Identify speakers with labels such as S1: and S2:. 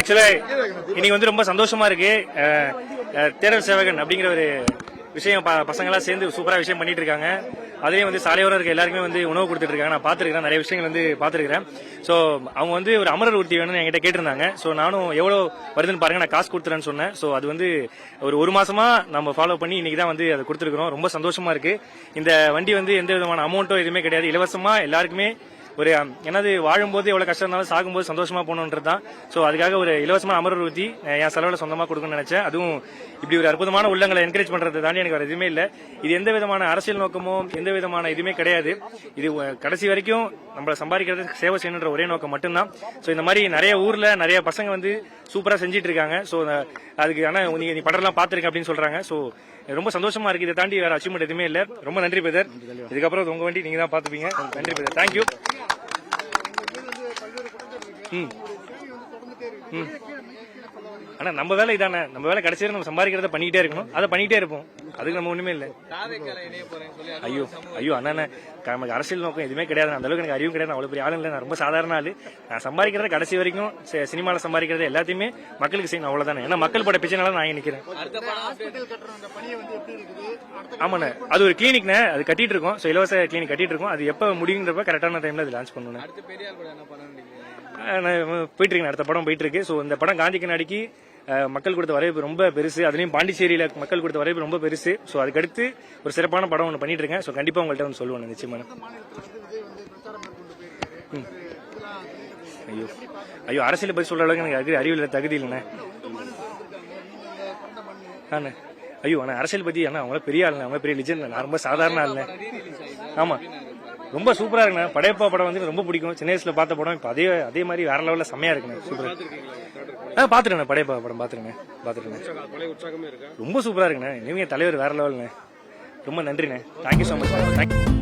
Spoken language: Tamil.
S1: ஆக்சுவலா இன்னைக்கு வந்து ரொம்ப சந்தோஷமா இருக்கு. தேடல் சேவகன் அப்படிங்கிற ஒரு விஷயம் பசங்களாம் சேர்ந்து சூப்பரா விஷயம் பண்ணிட்டு இருக்காங்க. அதுலயும் வந்து சாலையோரம் இருக்க எல்லாருக்குமே வந்து உணவு கொடுத்துட்டு இருக்காங்க. நான் பாத்துருக்கேன், நிறைய விஷயங்கள் வந்து பாத்துருக்கேன். சோ அவங்க வந்து ஒரு அமரர் ஊர்த்தி வேணும்னு என்கிட்ட கேட்டிருந்தாங்க. சோ நானும் எவ்வளவு வருதுன்னு பாருங்க, நான் காசு கொடுத்துறேன்னு சொன்னேன். சோ அது வந்து ஒரு மாசமா நம்ம ஃபாலோ பண்ணி இன்னைக்கு தான் வந்து அதை கொடுத்துருக்கோம். ரொம்ப சந்தோஷமா இருக்கு. இந்த வண்டி வந்து எந்த விதமான அமௌண்ட்டோ எதுவுமே கிடையாது, இலவசமா எல்லாருக்குமே ஒரு என்னது வாழும்போது எவ்வளவு கஷ்டம் இருந்தாலும் சாகும்போது சந்தோஷமா போகணுன்றதுதான். சோ அதுக்காக ஒரு இலவசமா அமரர் ஊர்த்தி என் செலவுல சொந்தமா கொடுக்கணும்னு நினைச்சேன். அதுவும் இப்படி ஒரு அற்புதமான உள்ளங்களை என்கரேஜ் பண்றதை தாண்டி எனக்கு வேற எதுவுமே இல்ல. இது எந்த விதமான அரசியல் நோக்கமோ எந்த விதமான இதுவுமே கிடையாது. இது கடைசி வரைக்கும் நம்மள சம்பாதிக்கிறது சேவை செய்யணுன்ற ஒரே நோக்கம் மட்டும்தான். சோ இந்த மாதிரி நிறைய ஊர்ல நிறைய பசங்க வந்து சூப்பரா செஞ்சிட்டு இருக்காங்க. சோ அதுக்கு ஆனா நீ படம்லாம் பாத்துருக்க அப்படின்னு சொல்றாங்க. சோ ரொம்ப சந்தோஷமா இருக்கு. இதை தாண்டி வேற அச்சீவ்மெண்ட் எதுவுமே இல்ல. ரொம்ப நன்றி பிரதர். இதுக்கப்புறம் உங்க வண்டி நீங்க தான் பாத்துப்பீங்க. நன்றி பிரதர், தேங்க்யூ. ஆனா நம்ம வேலை இதானே, நம்ம வேலை கடைசியா நம்ம சம்பாதிக்கிறத பண்ணிட்டே இருக்கணும், அதை பண்ணிட்டே இருப்போம். அதுக்கு நம்ம ஒண்ணுமே இல்ல. ஐயோ அண்ணா, நமக்கு அரசியல் நோக்கம் எதுவுமே கிடையாது. அந்த அளவுக்கு எனக்கு அறிவும் கிடையாது. அவ்வளவு பெரிய ஆளு இல்லை. நான் ரொம்ப சாதாரண ஆளு. நான் சம்பாதிக்கிறத கடைசி வரைக்கும் சினிமால சம்பாதிக்கிறத எல்லாத்தையுமே மக்களுக்கு செய்யணும், அவ்வளவுதானே. ஏன்னா மக்கள் பட பிரச்சனை நான் நிக்கிறேன். ஆமாண்ணே, அது ஒரு கிளினிக்னே, அது கட்டிட்டு இருக்கோம். இலவச கிளினிக் கட்டிட்டு இருக்கோம். அது எப்ப முடியுன்றப்ப கரெக்டான டைம்ல அது லான்ச் பண்ணுவேன். போயிட்டு இருக்கேன், அடுத்த படம் போயிட்டு இருக்கு. இந்த படம் காந்தி கண்ணாடிக்கு மக்கள் கொடுத்த வரவேற்பு ரொம்ப பெருசு. அதுலயும் பாண்டிச்சேரியில மக்கள் கொடுத்த வரவேற்பு ரொம்ப பெருசு. அதுக்கு அடுத்து ஒரு சிறப்பான படம் ஒன்று பண்ணிட்டு இருக்கேன். கண்டிப்பா உங்கள்கிட்ட வந்து சொல்லுவேன் நிச்சயமா. ஐயோ அரசியல் பத்தி சொல்ற அளவுக்கு எனக்கு அறிவில் தகுதி இல்லைண்ணே. ஐயோ அண்ணா அரசியல் பத்தி அண்ணா அவங்க பெரிய ஆளுங்க, அவங்க பெரிய லிஜெண்ட். நான் ரொம்ப சாதாரண ஆளுங்க. ஆமா, ரொம்ப சூப்பரா இருக்குண்ணா. படையப்பா படம் வந்து ரொம்ப பிடிக்கும். சின்ன வயசுல பார்த்த படம் இப்ப அதே மாதிரி வேற லெவல்ல செம்மையா இருக்குண்ணா. சூப்பரா பாத்துருக்கேன். படையப்பா படம் பாத்துருக்கேன். ரொம்ப சூப்பரா இருக்குண்ணா. நீங்க தலைவர் வேற லெவல்ண்ணே. ரொம்ப நன்றிண்ணே. Thank you so much.